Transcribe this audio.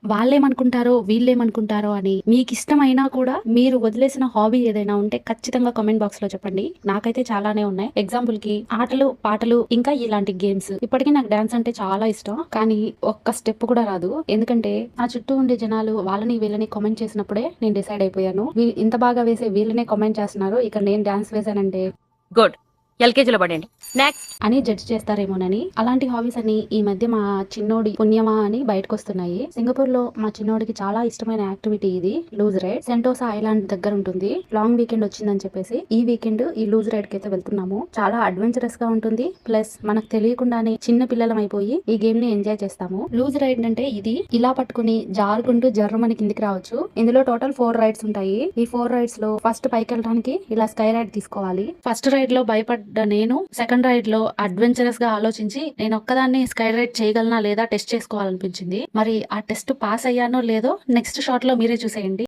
వాళ్ళేమనుకుంటారో, వీళ్ళేమనుకుంటారో అని మీకిష్టమైనా కూడా మీరు వదిలేసిన హాబీ ఏదైనా ఉంటే ఖచ్చితంగా కామెంట్ బాక్స్‌లో చెప్పండి. నాకైతే చాలానే ఉన్నాయి. ఎగ్జాంపుల్‌కి ఆటలు, పాటలు ఇంకా ఇలాంటి గేమ్స్. ఇప్పటికి నాకు డాన్స్ అంటే చాలా ఇష్టం. కానీ ఒక్క స్టెప్ కూడా రాదు. ఎందుకంటే నా చుట్టూ ఉండే జనాలు వాళ్ళని వీళ్ళని కామెంట్ చేసినప్పుడే నేను డిసైడ్ అయిపోయాను. ఇంత బాగా వేసే వీళ్ళనే కామెంట్ చేస్తున్నారు. ఇక నేను డాన్స్ వేశానంటే గుడ్. ఎల్కేజీలో పడండి. నెక్స్ట్. అని జడ్జ్ చేస్తారేమోనని. అలాంటి హాబీస్ అని ఈ మధ్య మా చిన్నోడి పుణ్యమా అని బయటకొస్తున్నాయి. సింగపూర్ లో మా చిన్నోడికి చాలా ఇష్టమైన యాక్టివిటీ ఇది లూజ్ రైడ్. సెంటోసా ఐలాండ్ దగ్గర ఉంటుంది. లాంగ్ వీకెండ్ వచ్చిందని చెప్పేసి ఈ వీకెండ్ ఈ లూజ్ రైడ్ కి అయితే వెళ్తున్నాము. చాలా అడ్వెంచరస్ గా ఉంటుంది. ప్లస్ మనకు తెలియకుండానే చిన్న పిల్లలం అయిపోయి ఈ గేమ్ ని ఎంజాయ్ చేస్తాము. లూజ్ రైడ్ అంటే ఇది ఇలా పట్టుకుని జారుకుంటూ జర్రమని కిందికి రావచ్చు. ఇందులో టోటల్ 4 రైడ్స్ ఉంటాయి. ఈ 4 రైడ్స్ లో ఫస్ట్ పైకి వెళ్ళడానికి ఇలా స్కై రైడ్ తీసుకోవాలి. ఫస్ట్ రైడ్ లో భయపడ్డ నేను సెకండ్ రైడ్ లో అడ్వెంచరస్ గా ఆలోచించి నేను ఒక్కదాన్ని స్కై రైడ్ చేయగలనా లేదా టెస్ట్ చేసుకోవాలనిపించింది. మరి ఆ టెస్ట్ పాస్ అయ్యానో లేదో నెక్స్ట్ షాట్ లో మీరే చూసేయండి.